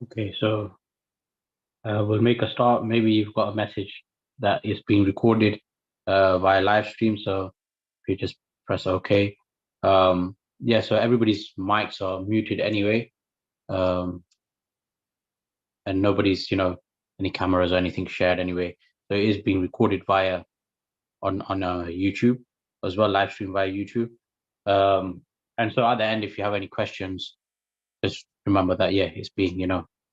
Okay, so we'll make a start. Maybe you've got a message that is being recorded via live stream. So if you just press OK. Yeah, so everybody's mics are muted anyway. Um, and nobody's, any cameras or anything shared anyway. So it is being recorded via on YouTube as well, live stream via YouTube. Um, and so at the end, if you have any questions, just remember that it's being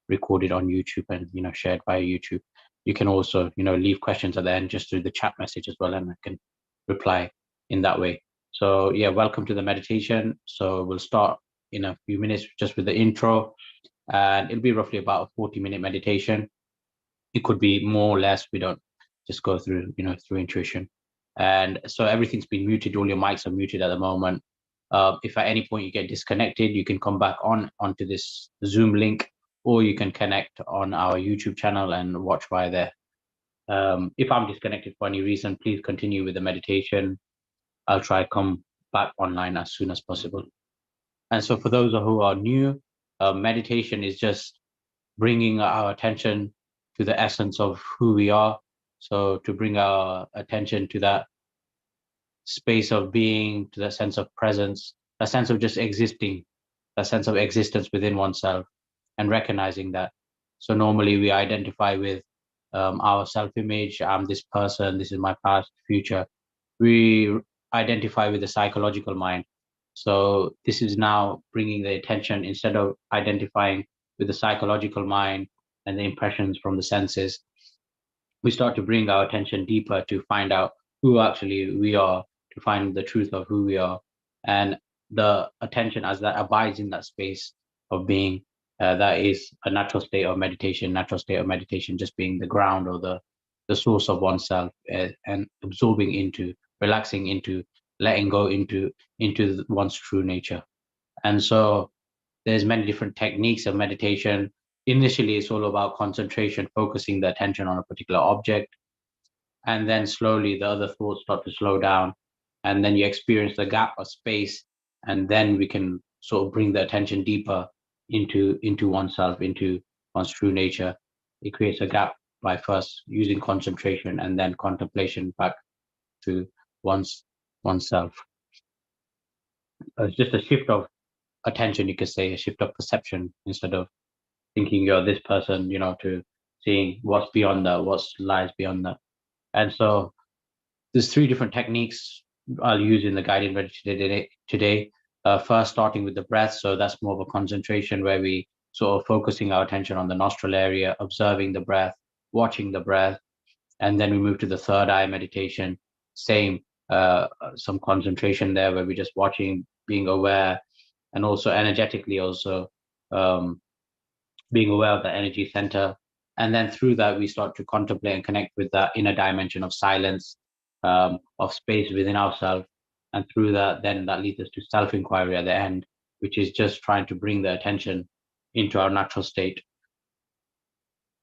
recorded on YouTube and shared via YouTube. You can also leave questions at the end just through the chat message as well, and I can reply in that way. So yeah, welcome to the meditation. So we'll start in a few minutes just with the intro, and it'll be roughly about a 40-minute meditation. It could be more or less. We don't just go through through intuition. And so everything's been muted. All your mics are muted at the moment. If at any point you get disconnected, you can come back onto this Zoom link, or you can connect on our YouTube channel and watch via there. If I'm disconnected for any reason, please continue with the meditation. I'll try come back online as soon as possible. And so for those who are new, meditation is just bringing our attention to the essence of who we are. So to bring our attention to that space of being, to that sense of presence, a sense of just existing, a sense of existence within oneself, and recognizing that. So normally we identify with our self-image. I'm this person. This is my past, future. We identify with the psychological mind. So this is now bringing the attention, instead of identifying with the psychological mind and the impressions from the senses, we start to bring our attention deeper to find out who actually we are, to find the truth of who we are. And the attention, as that abides in that space of being, that is a natural state of meditation. Natural state of meditation just being the ground, or the source of oneself, and absorbing into, relaxing into, letting go into one's true nature. And so there's many different techniques of meditation. Initially, it's all about concentration, focusing the attention on a particular object, and then slowly the other thoughts start to slow down, and then you experience the gap of space, and then we can sort of bring the attention deeper into oneself, into one's true nature. It creates a gap by first using concentration and then contemplation back to one's oneself. It's just a shift of attention, you could say, a shift of perception. Instead of thinking you're this person, to seeing what's beyond that, what lies beyond that. And so there's three different techniques I'll use in the guided meditation today. First, starting with the breath. So that's more of a concentration, where we sort of focusing our attention on the nostril area, observing the breath, watching the breath. And then we move to the third eye meditation. Same, some concentration there, where we're just watching, being aware, and also energetically also, um, being aware of the energy center. And then through that, we start to contemplate and connect with that inner dimension of silence, of space within ourselves. And through that, then that leads us to self inquiry at the end, which is just trying to bring the attention into our natural state.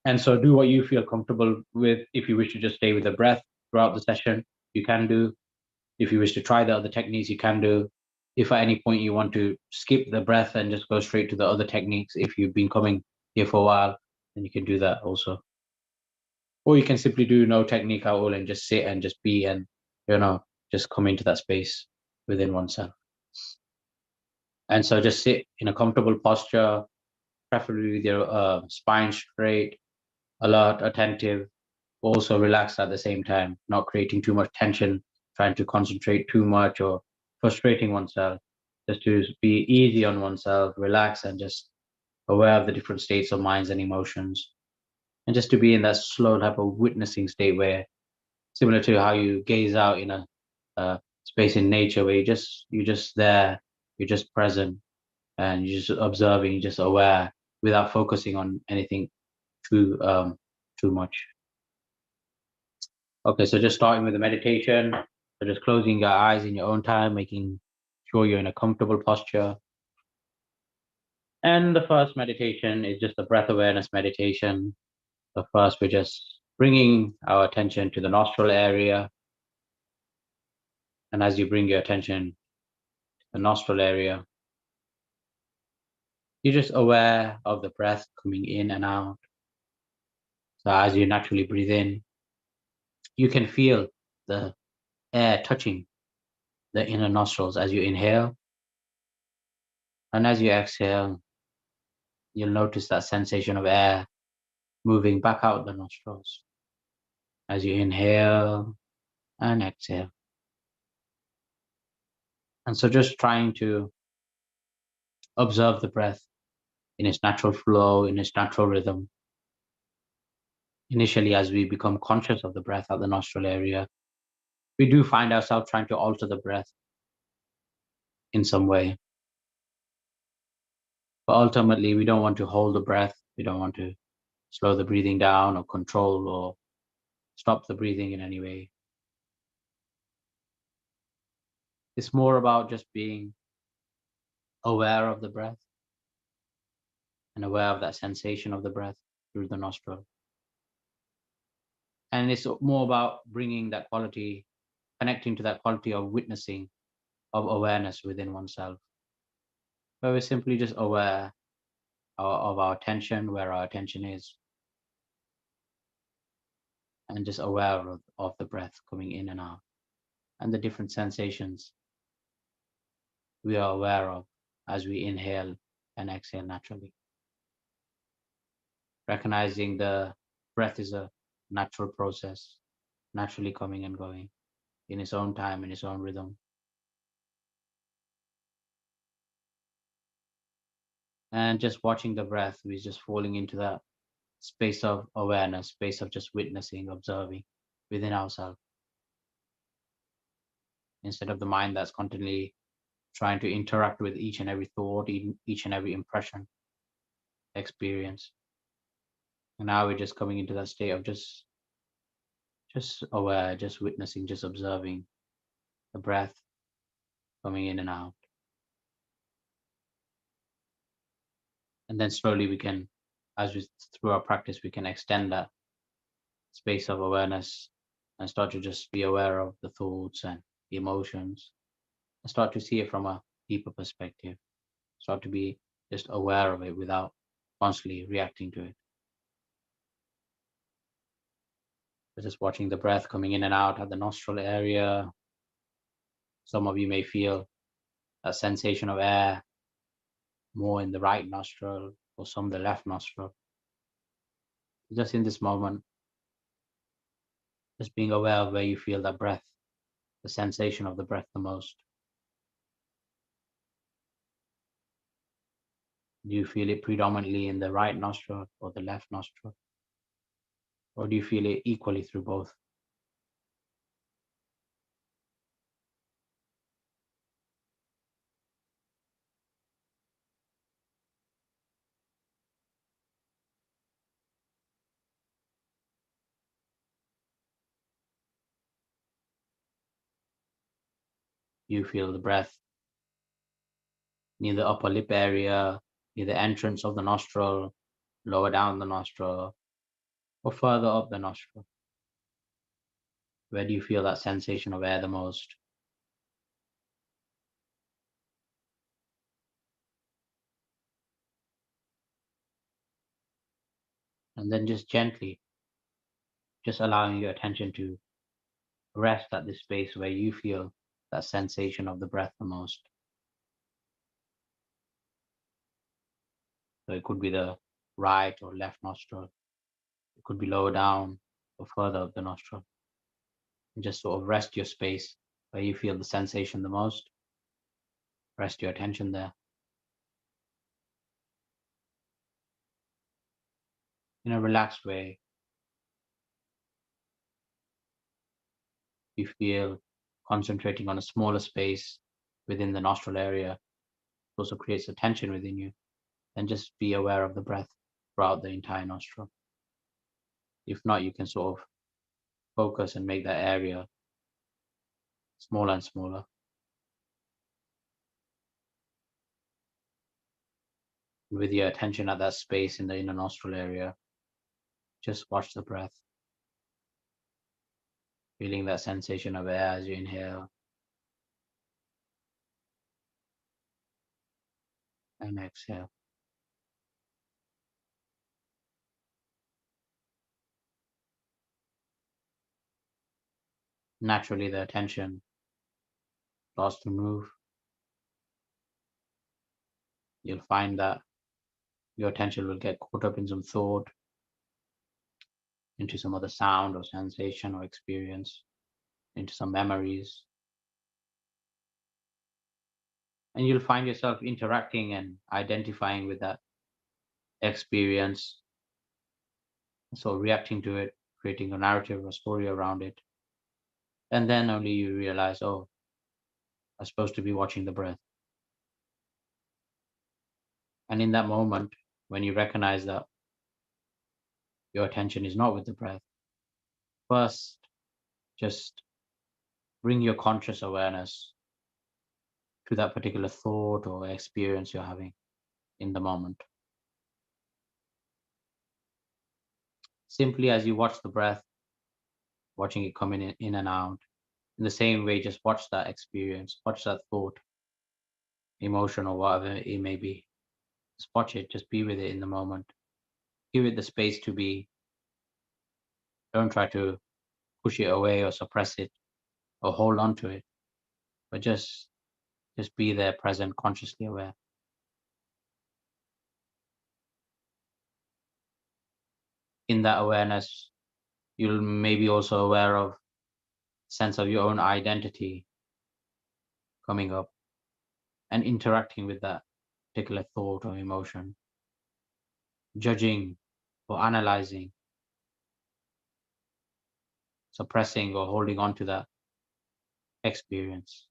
And so do what you feel comfortable with. If you wish to just stay with the breath throughout the session, you can do. If you wish to try the other techniques, you can do. If at any point you want to skip the breath and just go straight to the other techniques, if you've been coming here for a while, then you can do that also. Or you can simply do no technique at all and just sit and just be, and just come into that space within oneself. And so just sit in a comfortable posture, preferably with your spine straight, alert, attentive, also relaxed at the same time, not creating too much tension, trying to concentrate too much, or frustrating oneself. Just to be easy on oneself, relax, and just aware of the different states of minds and emotions. And just to be in that slow type of witnessing state, where similar to how you gaze out in a space in nature, where you're just there, you're just present, and you're just observing, you're just aware, without focusing on anything too much. Okay, so just starting with the meditation. So just closing your eyes in your own time, making sure you're in a comfortable posture. And the first meditation is just a breath awareness meditation. So first, we're just bringing our attention to the nostril area. And as you bring your attention to the nostril area, You're just aware of the breath coming in and out. So as you naturally breathe in, you can feel the air touching the inner nostrils as you inhale. And as you exhale, you'll notice that sensation of air moving back out the nostrils as you inhale and exhale. And so just trying to observe the breath in its natural flow, in its natural rhythm. Initially, as we become conscious of the breath at the nostril area, we do find ourselves trying to alter the breath in some way. But ultimately, we don't want to hold the breath. We don't want to slow the breathing down or control or stop the breathing in any way. It's more about just being aware of the breath and aware of that sensation of the breath through the nostril. And it's more about bringing that quality, connecting to that quality of witnessing, of awareness within oneself, where we're simply just aware of our attention, where our attention is, and just aware of the breath coming in and out and the different sensations we are aware of as we inhale and exhale naturally. Recognizing the breath is a natural process, naturally coming and going in its own time, in its own rhythm. And just watching the breath, we're just falling into that space of awareness, space of just witnessing, observing within ourselves, instead of the mind that's constantly trying to interact with each and every thought, each and every impression, experience. And now we're just coming into that state of just aware, just witnessing, just observing the breath coming in and out. And then slowly we can, as we through our practice, we can extend that space of awareness and start to just be aware of the thoughts and the emotions and start to see it from a deeper perspective. Start to be just aware of it without constantly reacting to it. So just watching the breath coming in and out at the nostril area. Some of you may feel that sensation of air more in the right nostril or some the left nostril. Just in this moment, just being aware of where you feel that breath, the sensation of the breath the most. Do you feel it predominantly in the right nostril or the left nostril? Or do you feel it equally through both? You feel the breath near the upper lip area, near the entrance of the nostril, lower down the nostril, or further up the nostril? Where do you feel that sensation of air the most? And then just gently, just allowing your attention to rest at this space where you feel that sensation of the breath the most. So it could be the right or left nostril. It could be lower down or further up the nostril. And just sort of rest your space where you feel the sensation the most. Rest your attention there in a relaxed way. You feel concentrating on a smaller space within the nostril area. It also creates a tension within you. Then just be aware of the breath throughout the entire nostril. If not, you can sort of focus and make that area smaller and smaller. With your attention at that space in the inner nostril area, just watch the breath, feeling that sensation of air as you inhale and exhale. naturally the attention starts to move. You'll find that your attention will get caught up in some thought, into some other sound or sensation or experience, into some memories. And you'll find yourself interacting and identifying with that experience. So reacting to it, creating a narrative or story around it. And then only you realize, oh, I'm supposed to be watching the breath. And in that moment, when you recognize that your attention is not with the breath, first just bring your conscious awareness to that particular thought or experience you're having in the moment. Simply as you watch the breath, watching it coming in and out, in the same way, just watch that experience, watch that thought, emotion, or whatever it may be. Just watch it, just be with it in the moment. Give it the space to be. Don't try to push it away or suppress it or hold on to it, but just be there, present, consciously aware. In that awareness, you'll maybe also aware of sense of your own identity coming up and interacting with that particular thought or emotion, judging or analyzing, suppressing or holding on to that experience,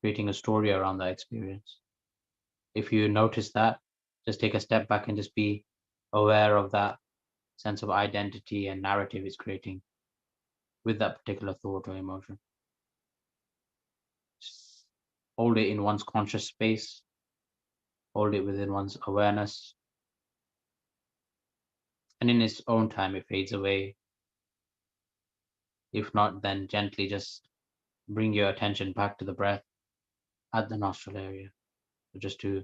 creating a story around that experience. If you notice that, just take a step back and just be aware of that sense of identity and narrative it's creating with that particular thought or emotion. Just hold it in one's conscious space, hold it within one's awareness, and in its own time it fades away. If not, then gently just bring your attention back to the breath at the nostril area. So just to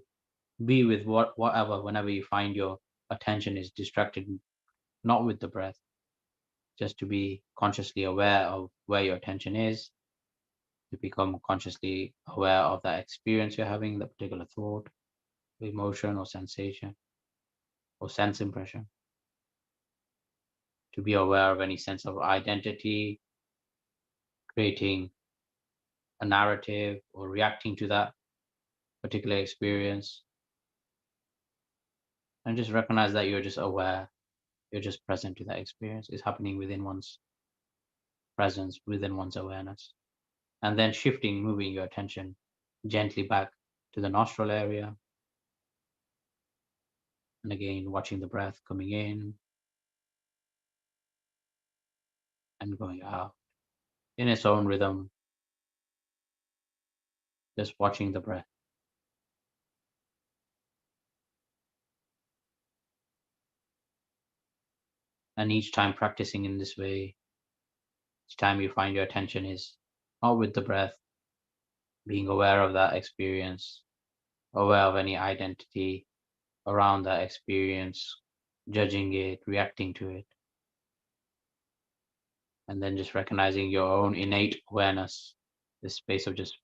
be with whatever, whenever you find your attention is distracted, not with the breath, just to be consciously aware of where your attention is, to become consciously aware of that experience you're having, the particular thought, emotion, or sensation, or sense impression, to be aware of any sense of identity, creating a narrative, or reacting to that particular experience, and just recognize that you're just aware, you're just present to that experience. It's happening within one's presence, within one's awareness. And then shifting, moving your attention gently back to the nostril area. And again, watching the breath coming in and going out in its own rhythm, just watching the breath. And each time practicing in this way, each time you find your attention is not with the breath, being aware of that experience, aware of any identity around that experience, judging it, reacting to it, and then just recognizing your own innate awareness, this space of just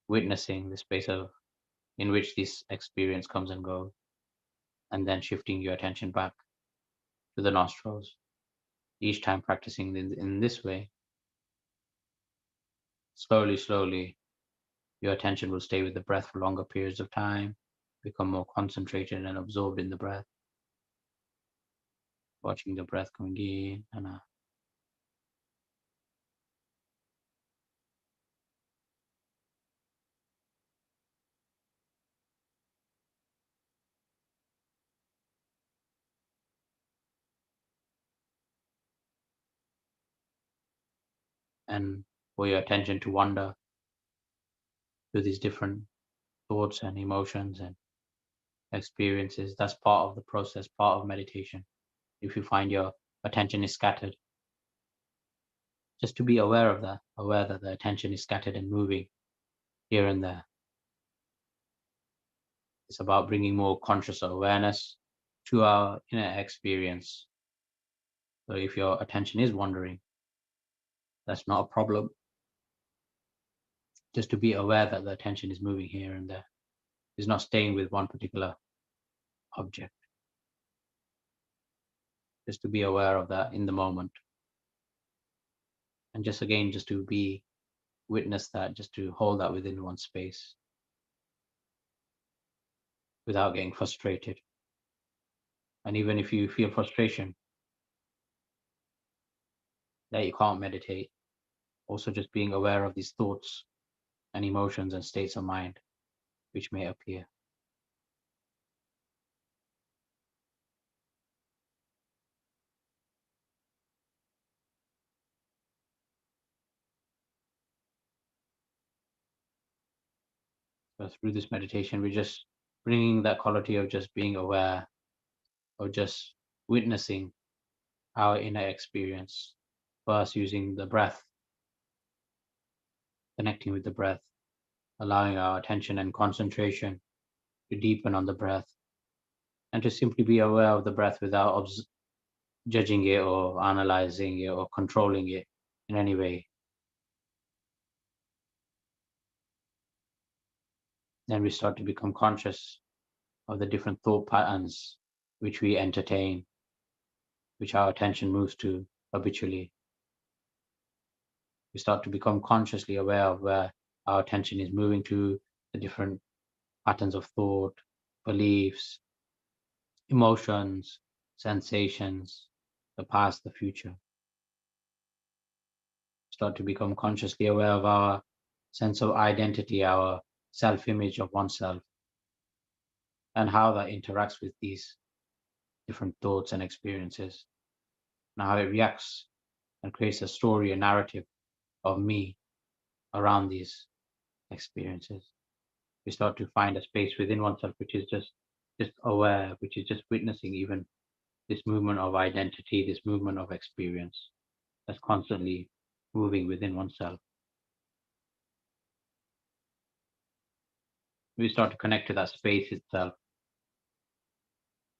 witnessing, the space of in which this experience comes and goes, and then shifting your attention back to the nostrils. Each time practicing in this way, slowly, slowly, your attention will stay with the breath for longer periods of time, become more concentrated and absorbed in the breath, watching the breath coming in and out. And for your attention to wander through these different thoughts and emotions and experiences. That's part of the process, part of meditation. If you find your attention is scattered, just to be aware of that, aware that the attention is scattered and moving here and there. It's about bringing more conscious awareness to our inner experience, So if your attention is wandering, that's not a problem. Just to be aware that the attention is moving here and there, is not staying with one particular object. Just to be aware of that in the moment. And just again, just to be witness that, just to hold that within one space without getting frustrated. And even if you feel frustration that you can't meditate, also just being aware of these thoughts and emotions and states of mind which may appear. So through this meditation, we're just bringing that quality of just being aware, of just witnessing our inner experience, first using the breath, connecting with the breath, allowing our attention and concentration to deepen on the breath, and to simply be aware of the breath without judging it or analyzing it or controlling it in any way. Then we start to become conscious of the different thought patterns which we entertain, which our attention moves to habitually. We start to become consciously aware of where our attention is moving to, the different patterns of thought, beliefs, emotions, sensations, the past, the future. Start to become consciously aware of our sense of identity, our self image of oneself, and how that interacts with these different thoughts and experiences, and how it reacts and creates a story, a narrative of me around these experiences. We start to find a space within oneself which is just aware, which is just witnessing even this movement of identity, this movement of experience that's constantly moving within oneself. We start to connect to that space itself,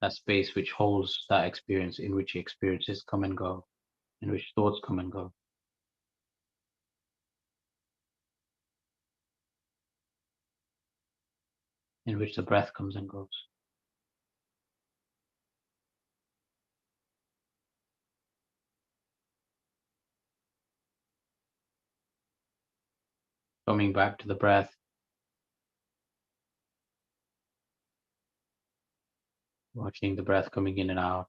that space which holds that experience, in which experiences come and go, in which thoughts come and go, in which the breath comes and goes. Coming back to the breath, watching the breath coming in and out.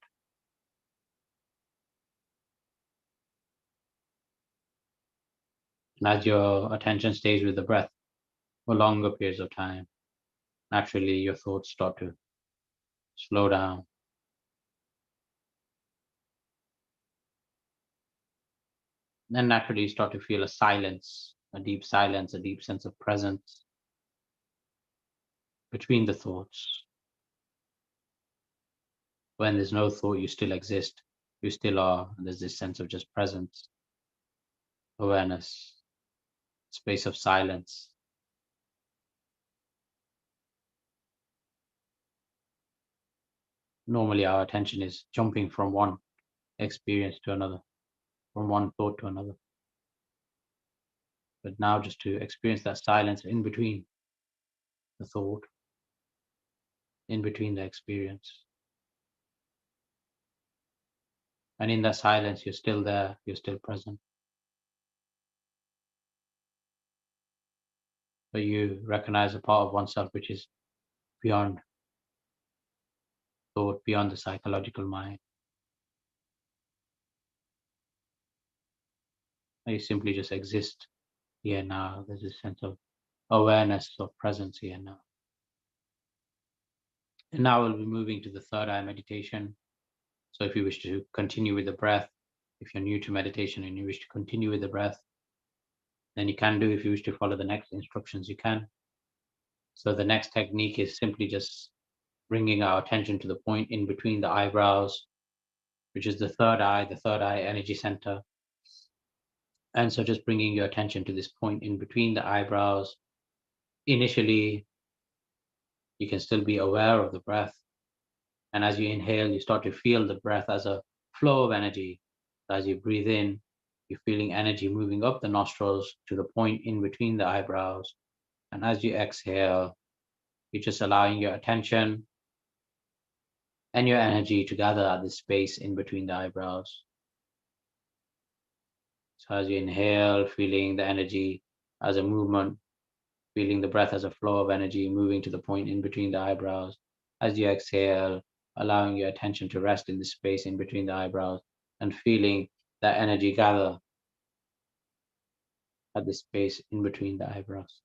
And as your attention stays with the breath for longer periods of time, naturally your thoughts start to slow down. Then naturally you start to feel a silence, a deep silence, a deep sense of presence between the thoughts. When there's no thought, you still exist. You still are. And there's this sense of just presence, awareness, space of silence. Normally our attention is jumping from one experience to another, from one thought to another. But now just to experience that silence in between the thought, in between the experience. And in that silence, you're still there, you're still present. But you recognize a part of oneself which is beyond thought, beyond the psychological mind. And you simply just exist here now. There's a sense of awareness of presence here now. And now we'll be moving to the third eye meditation. So if you wish to continue with the breath, if you're new to meditation and you wish to continue with the breath, then you can do. If you wish to follow the next instructions, you can. So the next technique is simply just bringing our attention to the point in between the eyebrows, which is the third eye energy center. And so just bringing your attention to this point in between the eyebrows. Initially, you can still be aware of the breath. And as you inhale, you start to feel the breath as a flow of energy. As you breathe in, you're feeling energy moving up the nostrils to the point in between the eyebrows. And as you exhale, you're just allowing your attention and your energy to gather at the space in between the eyebrows. So as you inhale, feeling the energy as a movement, feeling the breath as a flow of energy moving to the point in between the eyebrows. As you exhale, allowing your attention to rest in the space in between the eyebrows and feeling that energy gather at the space in between the eyebrows.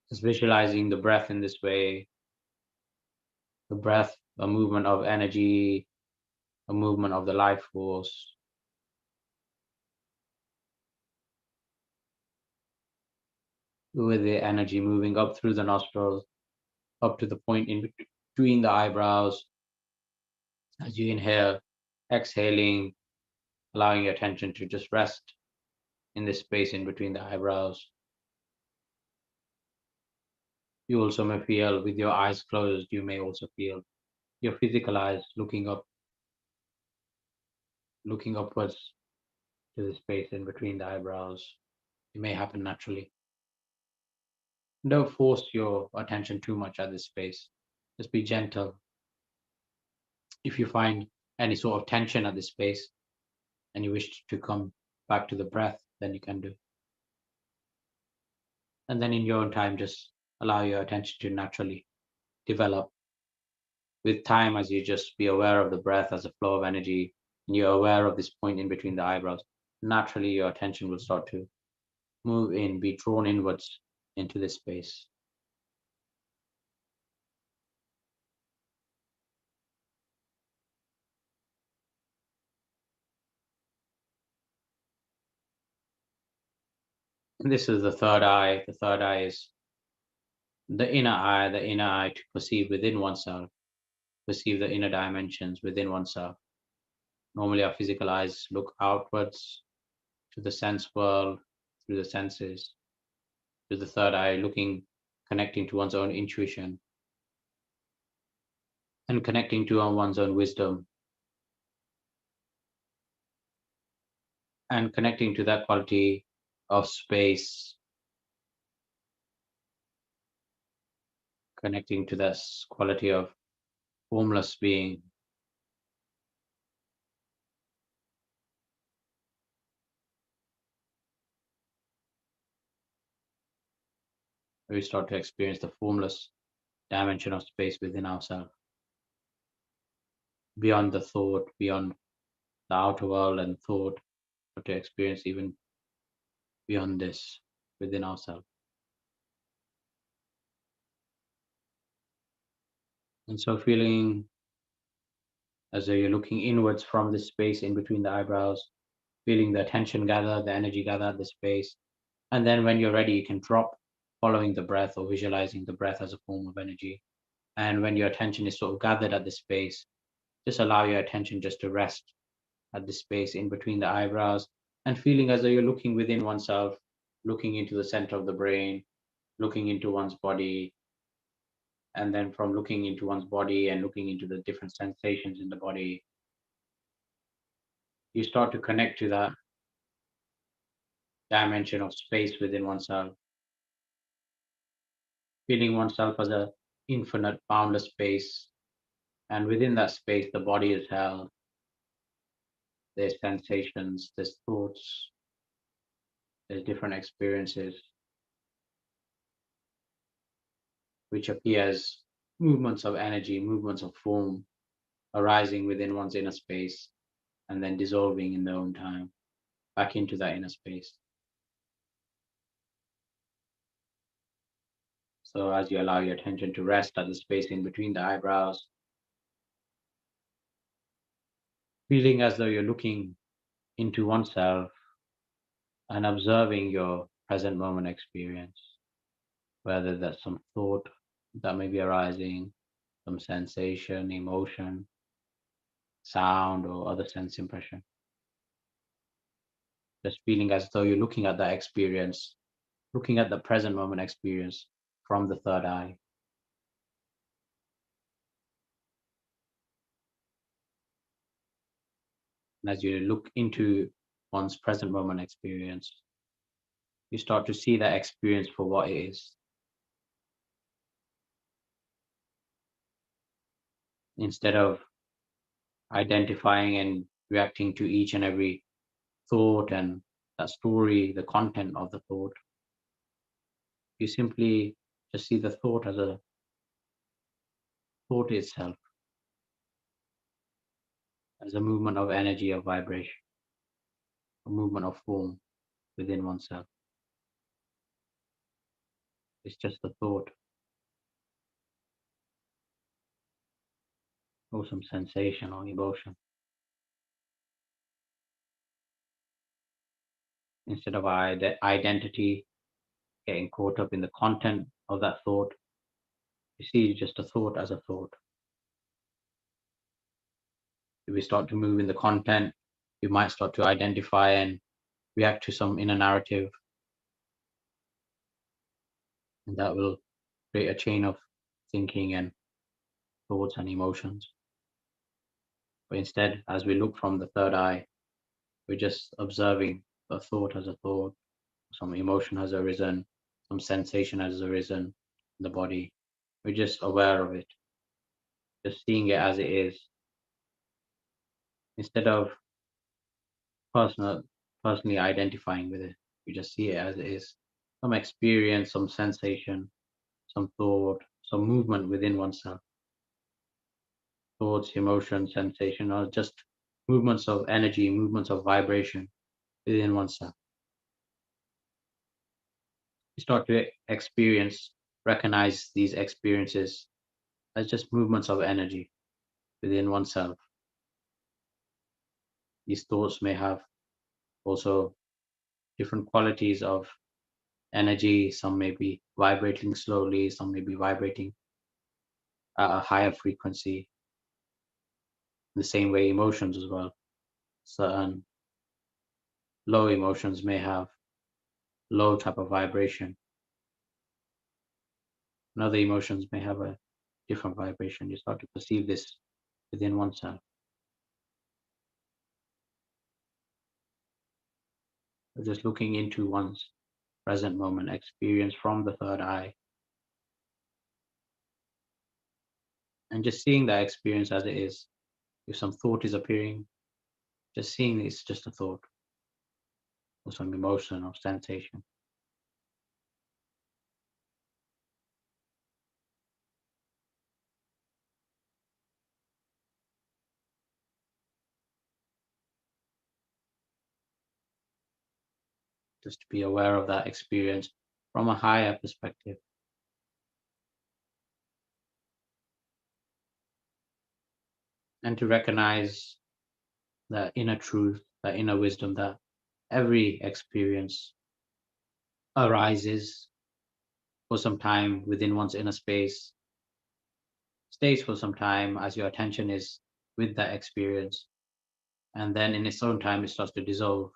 Just visualizing the breath in this way, the breath, a movement of energy, a movement of the life force, with the energy moving up through the nostrils, up to the point in between the eyebrows. As you inhale, exhaling, allowing your attention to just rest in this space in between the eyebrows. You also may feel with your eyes closed, you may also feel your physical eyes looking upwards to the space in between the eyebrows. It may happen naturally. Don't force your attention too much at this space. Just be gentle. If you find any sort of tension at this space and you wish to come back to the breath, then you can do. And then in your own time, just allow your attention to naturally develop with time as you just be aware of the breath as a flow of energy and you're aware of this point in between the eyebrows. Naturally, your attention will start to move in, be drawn inwards into this space. And this is the third eye. The third eye is the inner eye to perceive within oneself, perceive the inner dimensions within oneself. Normally, our physical eyes look outwards to the sense world, through the senses, to the third eye, looking, connecting to one's own intuition and connecting to one's own wisdom and connecting to that quality of space, connecting to this quality of formless being. We start to experience the formless dimension of space within ourselves, beyond the thought, beyond the outer world and thought, but to experience even beyond this within ourselves. And so feeling as though you're looking inwards from this space in between the eyebrows, feeling the attention gather, the energy gather at the space. And then when you're ready, you can drop following the breath or visualizing the breath as a form of energy. And when your attention is sort of gathered at the space, just allow your attention just to rest at the space in between the eyebrows and feeling as though you're looking within oneself, looking into the center of the brain, looking into one's body, and then from looking into one's body and looking into the different sensations in the body, you start to connect to that dimension of space within oneself, feeling oneself as a infinite, boundless space. And within that space, the body is held. There's sensations, there's thoughts, there's different experiences, which appear as movements of energy, movements of form arising within one's inner space and then dissolving in their own time back into that inner space. So as you allow your attention to rest at the space in between the eyebrows, feeling as though you're looking into oneself and observing your present moment experience, whether that's some thought that may be arising, some sensation, emotion, sound, or other sense impression. Just feeling as though you're looking at that experience, looking at the present moment experience from the third eye. And as you look into one's present moment experience, you start to see that experience for what it is, instead of identifying and reacting to each and every thought and that story, the content of the thought. You simply just see the thought as a thought itself, as a movement of energy, of vibration, a movement of form within oneself. It's just a thought or some sensation or emotion. Instead of identity getting caught up in the content of that thought, you see just a thought as a thought. If we start to move in the content, we might start to identify and react to some inner narrative, and that will create a chain of thinking and thoughts and emotions. But instead, as we look from the third eye, we're just observing a thought as a thought, some emotion has arisen, some sensation has arisen in the body. We're just aware of it, just seeing it as it is, instead of personal, personally identifying with it. We just see it as it is. Some experience, some sensation, some thought, some movement within oneself. Thoughts, emotions, sensation are just movements of energy, movements of vibration within oneself. You start to experience, recognize these experiences as just movements of energy within oneself. These thoughts may have also different qualities of energy. Some may be vibrating slowly, some may be vibrating at a higher frequency. In the same way, emotions as well. Certain low emotions may have low type of vibration, and other emotions may have a different vibration. You start to perceive this within oneself. So just looking into one's present moment experience from the third eye, and just seeing that experience as it is. If some thought is appearing, just seeing it's just a thought or some emotion or sensation. Just to be aware of that experience from a higher perspective, and to recognize that inner truth, that inner wisdom, that every experience arises for some time within one's inner space, stays for some time as your attention is with that experience, and then in its own time it starts to dissolve,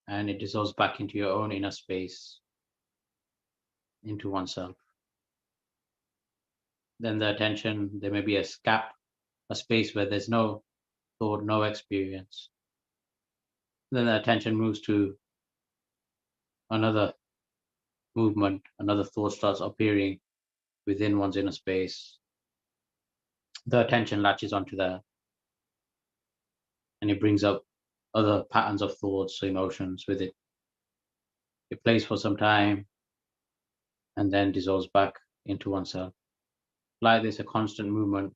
and it dissolves back into your own inner space, into oneself. Then the attention, there may be a gap, a space where there's no thought, no experience. Then the attention moves to another movement, another thought starts appearing within one's inner space. The attention latches onto that, and it brings up other patterns of thoughts, emotions with it. It plays for some time and then dissolves back into oneself. Like this, a constant movement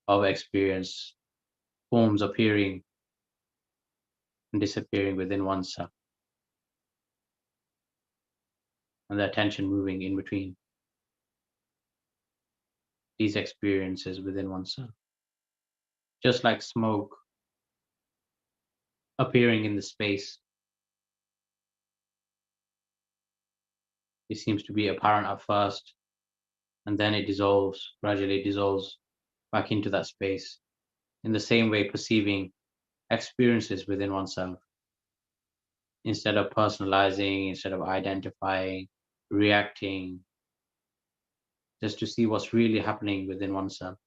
of experience, forms appearing and disappearing within oneself, and the attention moving in between these experiences within oneself. Just like smoke appearing in the space, it seems to be apparent at first, and then it dissolves, gradually dissolves back into that space. In the same way, perceiving experiences within oneself, instead of personalizing, instead of identifying, reacting, just to see what's really happening within oneself.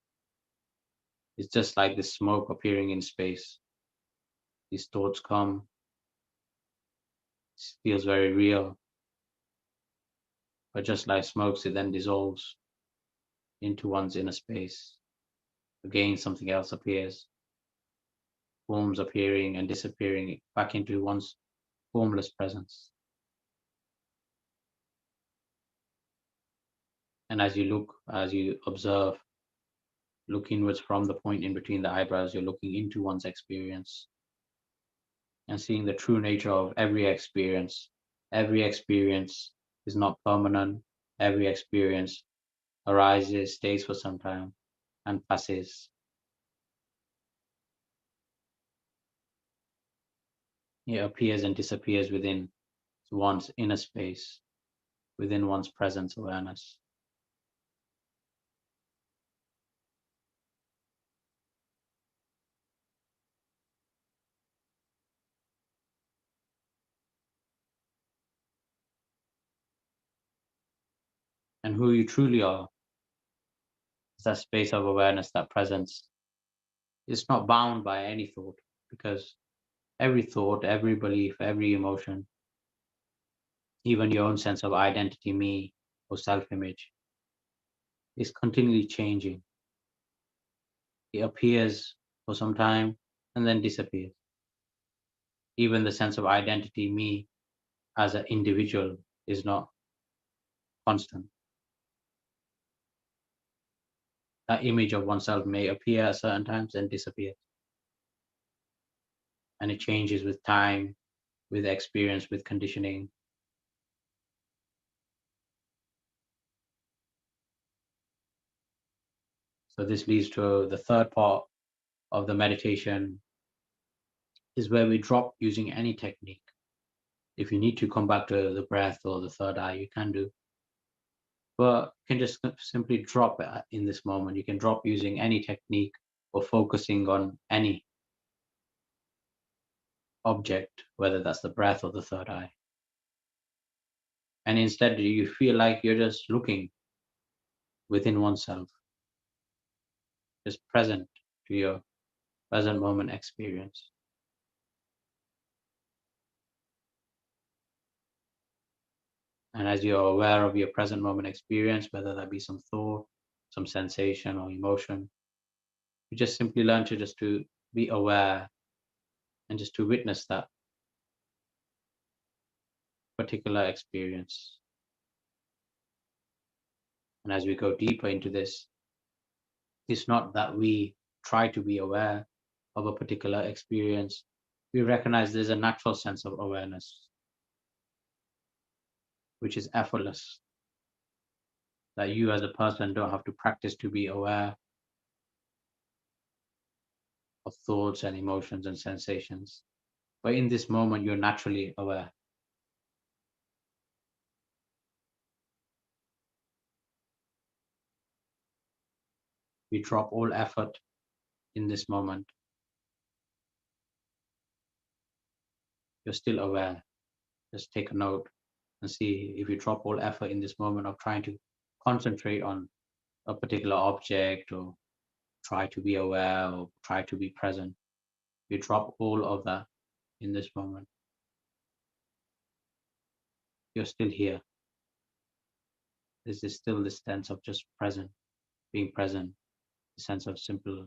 It's just like this smoke appearing in space. These thoughts come, it feels very real, but just like smokes, it then dissolves into one's inner space. Again, something else appears, forms appearing and disappearing back into one's formless presence. And as you look, as you observe, look inwards from the point in between the eyebrows, you're looking into one's experience and seeing the true nature of every experience. Every experience is not permanent. Every experience arises, stays for some time, and passes. It appears and disappears within one's inner space, within one's presence awareness. And who you truly are is that space of awareness, that presence. It's not bound by any thought because every thought, every belief, every emotion, even your own sense of identity, me, or self image, is continually changing. It appears for some time and then disappears. Even the sense of identity, me, as an individual, is not constant. That image of oneself may appear at certain times and disappear. And it changes with time, with experience, with conditioning. So this leads to the third part of the meditation, is where we drop using any technique. If you need to come back to the breath or the third eye, you can do. But you can just simply drop it in this moment. You can drop using any technique or focusing on any object, whether that's the breath or the third eye. And instead, you feel like you're just looking within oneself, just present to your present moment experience. And as you're aware of your present moment experience, whether that be some thought, some sensation or emotion, you just simply learn to just to be aware and just to witness that particular experience. And as we go deeper into this, it's not that we try to be aware of a particular experience. We recognize there's a natural sense of awareness, which is effortless, that you as a person don't have to practice to be aware of thoughts and emotions and sensations. But in this moment, you're naturally aware. You drop all effort in this moment. You're still aware. Just take a note and see if you drop all effort in this moment of trying to concentrate on a particular object or try to be aware or try to be present. You drop all of that in this moment. You're still here. This is still the sense of just present, being present, the sense of simple,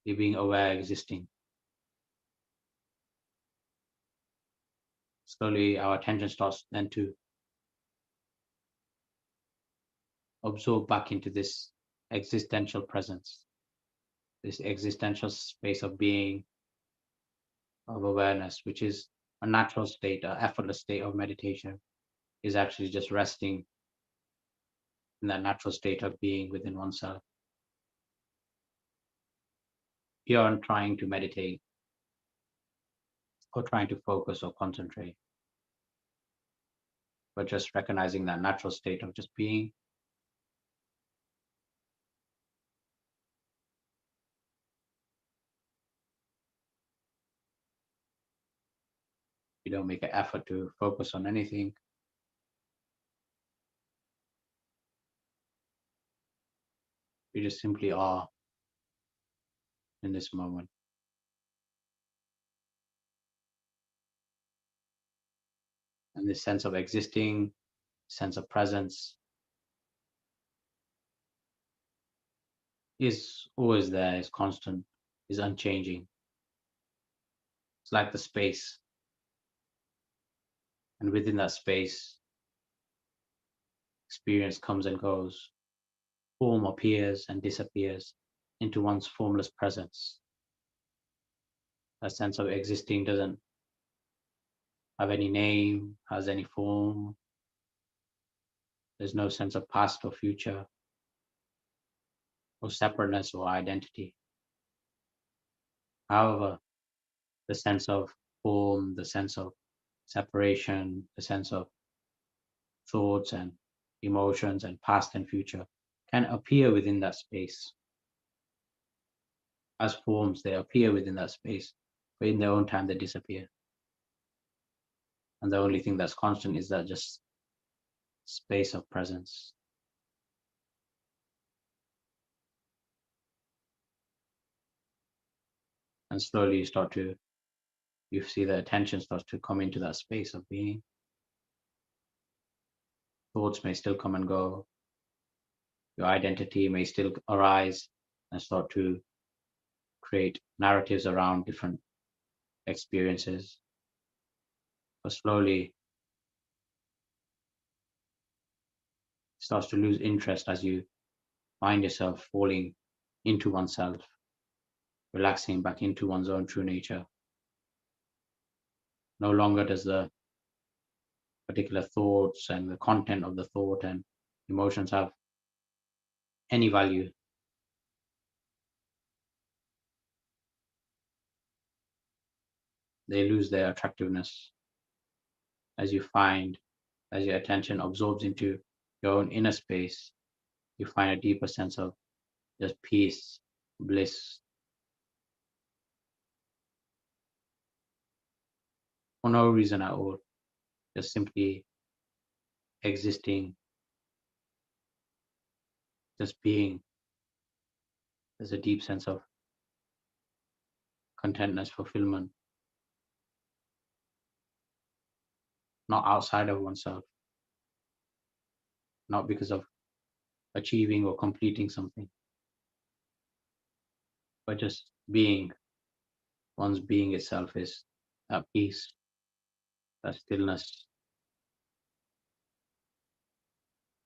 being aware, existing. Slowly, our attention starts then to absorb back into this existential presence, this existential space of being, of awareness, which is a natural state, an effortless state of meditation, is actually just resting in that natural state of being within oneself. You aren't trying to meditate or trying to focus or concentrate, but just recognizing that natural state of just being. You don't make an effort to focus on anything. You just simply are. in this moment. And this sense of existing, sense of presence is always there, is constant, is unchanging. It's like the space. And within that space, experience comes and goes, form appears and disappears into one's formless presence. That sense of existing doesn't have any name, has any form. There's no sense of past or future, or separateness or identity. However, the sense of form, the sense of separation, the sense of thoughts and emotions and past and future can appear within that space. As forms, they appear within that space, but in their own time they disappear. And the only thing that's constant is that just space of presence. And slowly you see the attention starts to come into that space of being. Thoughts may still come and go. Your identity may still arise and start to create narratives around different experiences. But slowly it starts to lose interest as you find yourself falling into oneself, relaxing back into one's own true nature. No longer does the particular thoughts and the content of the thought and emotions have any value. They lose their attractiveness as you find, as your attention absorbs into your own inner space, you find a deeper sense of just peace, bliss, for no reason at all, just simply existing, just being. There's a deep sense of contentness, fulfillment, not outside of oneself, not because of achieving or completing something, but just being. One's being itself is that peace, that stillness,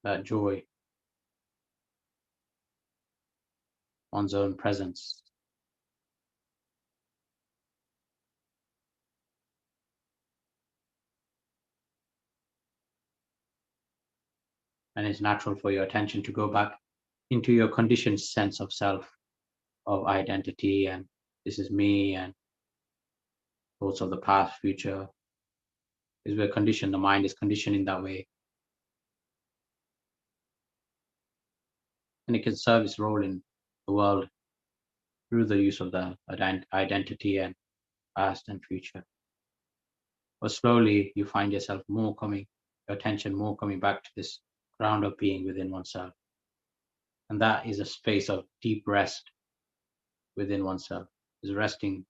that joy, one's own presence. And it's natural for your attention to go back into your conditioned sense of self, of identity, and this is me, and thoughts of the past, future. Is we're conditioned, the mind is conditioned in that way. And it can serve its role in the world through the use of the identity and past and future. But slowly you find yourself more coming, your attention more coming back to this ground of being within oneself. And that is a space of deep rest within oneself, is resting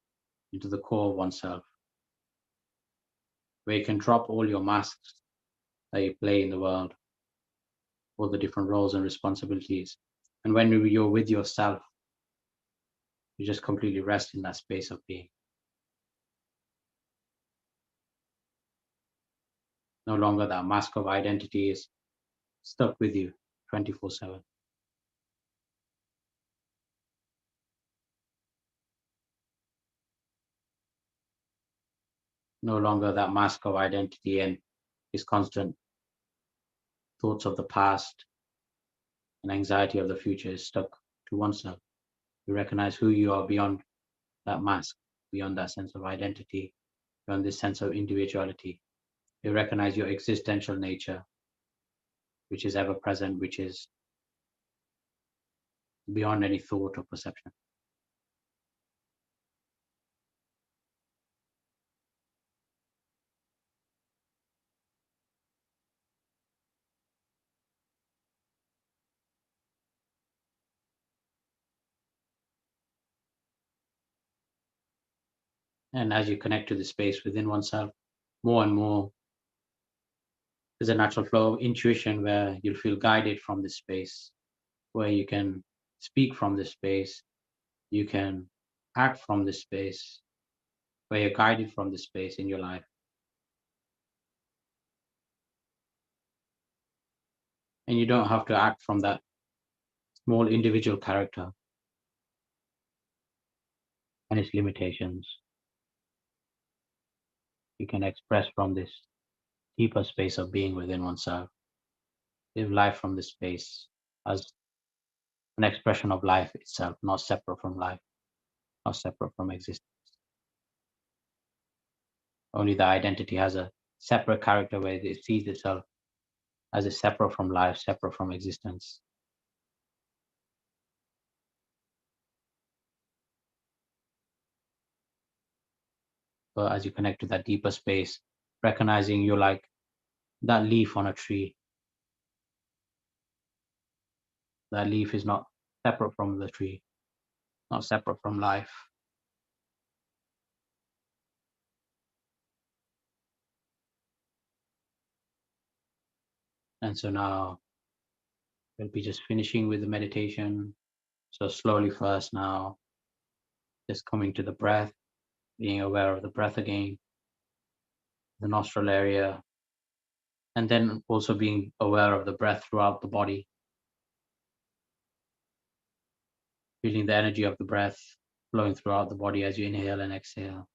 into the core of oneself, where you can drop all your masks that you play in the world, all the different roles and responsibilities. And when you're with yourself, you just completely rest in that space of being. No longer that mask of identity is stuck with you 24/7. No longer that mask of identity and is constant thoughts of the past and anxiety of the future is stuck to oneself. You recognize who you are beyond that mask, beyond that sense of identity, beyond this sense of individuality. You recognize your existential nature, which is ever present, which is beyond any thought or perception. And as you connect to the space within oneself, more and more, there's a natural flow of intuition where you'll feel guided from this space, where you can speak from this space, you can act from this space, where you're guided from this space in your life. And you don't have to act from that small individual character and its limitations. You can express from this deeper space of being within oneself, live life from this space as an expression of life itself, not separate from life, not separate from existence. Only the identity has a separate character where it sees itself as a separate from life, separate from existence. But as you connect to that deeper space, recognizing you're like that leaf on a tree. That leaf is not separate from the tree, not separate from life. And so now we'll be just finishing with the meditation. So slowly first now, just coming to the breath, being aware of the breath again, the nostril area, and then also being aware of the breath throughout the body, feeling the energy of the breath flowing throughout the body as you inhale and exhale,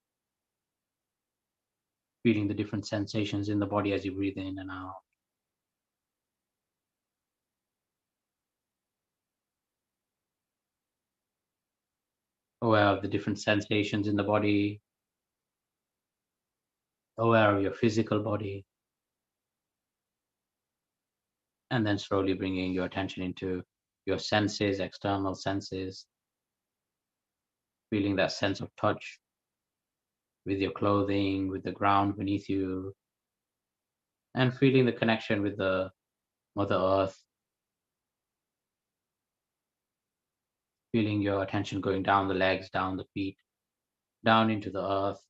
feeling the different sensations in the body as you breathe in and out. Aware of the different sensations in the body, aware of your physical body, and then slowly bringing your attention into your senses, external senses, feeling that sense of touch with your clothing, with the ground beneath you, and feeling the connection with the Mother Earth, feeling your attention going down the legs, down the feet, down into the earth,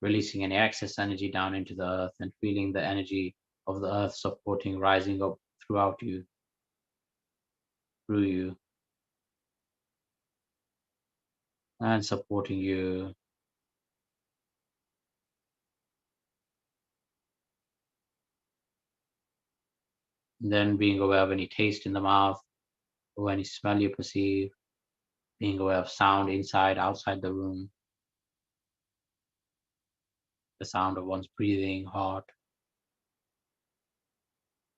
releasing any excess energy down into the earth, and feeling the energy of the earth supporting, rising up throughout you, through you, and supporting you. And then being aware of any taste in the mouth or any smell you perceive, being aware of sound inside, outside the room, the sound of one's breathing, heart.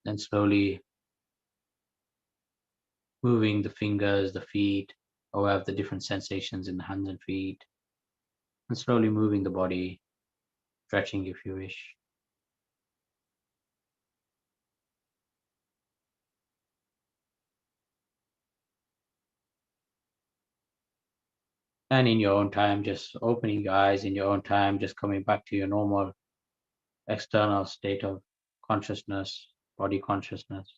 Then slowly moving the fingers, the feet, aware of the different sensations in the hands and feet, and slowly moving the body, stretching if you wish. And in your own time, just opening your eyes in your own time, just coming back to your normal external state of consciousness, body consciousness.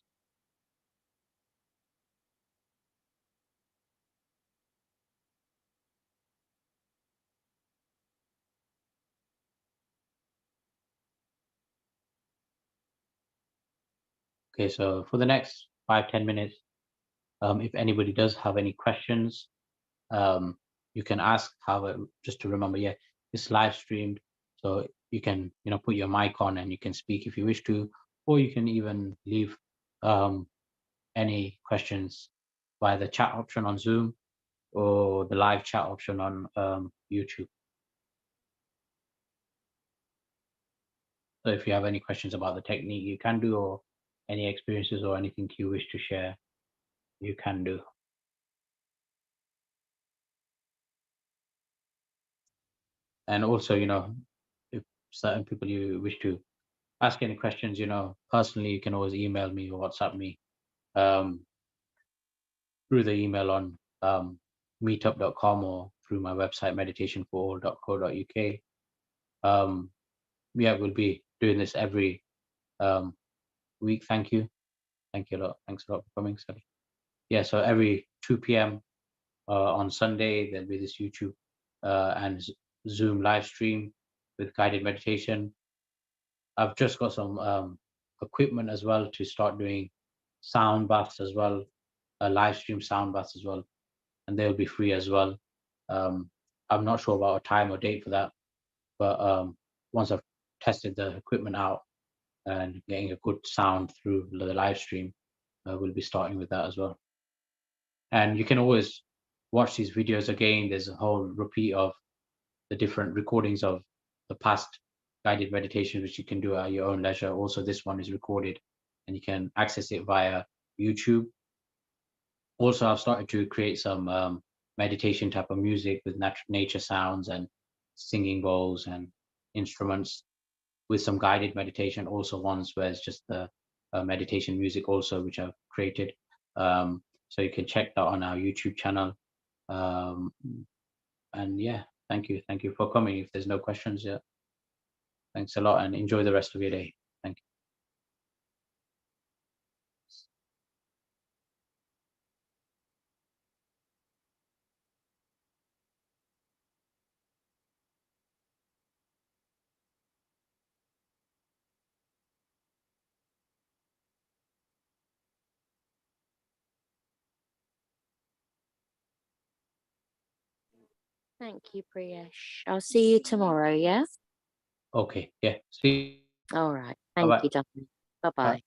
Okay, so for the next 5-10 minutes, if anybody does have any questions, um, you can ask. How just to remember, yeah, it's live streamed, so you can put your mic on and you can speak if you wish to, or you can even leave um, any questions via the chat option on Zoom or the live chat option on YouTube. So if you have any questions about the technique, you can do, or any experiences or anything you wish to share, you can do. And also, if certain people you wish to ask any questions, personally, you can always email me or WhatsApp me um, through the email on meetup.com or through my website meditationforall.co.uk. Yeah, we'll be doing this every um, week. Thank you. Thank you a lot. Thanks a lot for coming, Sally. Yeah, so every 2 p.m. On Sunday, there'll be this YouTube and Zoom live stream with guided meditation. I've just got some equipment as well to start doing sound baths as well, live stream sound baths as well, and they'll be free as well. Um, I'm not sure about a time or date for that, but once I've tested the equipment out and getting a good sound through the live stream, we'll be starting with that as well. And you can always watch these videos again. There's a whole repeat of the different recordings of the past guided meditation, which you can do at your own leisure. Also, this one is recorded and you can access it via YouTube. Also, I've started to create some meditation type of music with nature sounds and singing bowls and instruments with some guided meditation. Also, ones where it's just the meditation music, also, which I've created. So you can check that on our YouTube channel. Um, and yeah, thank you for coming. If there's no questions, yeah, thanks a lot, and enjoy the rest of your day. Thank you. Thank you, Priyesh. I'll see you tomorrow, yeah? Okay, yeah. See. All right. Bye Thank bye. you, Dominic. Bye Bye. bye.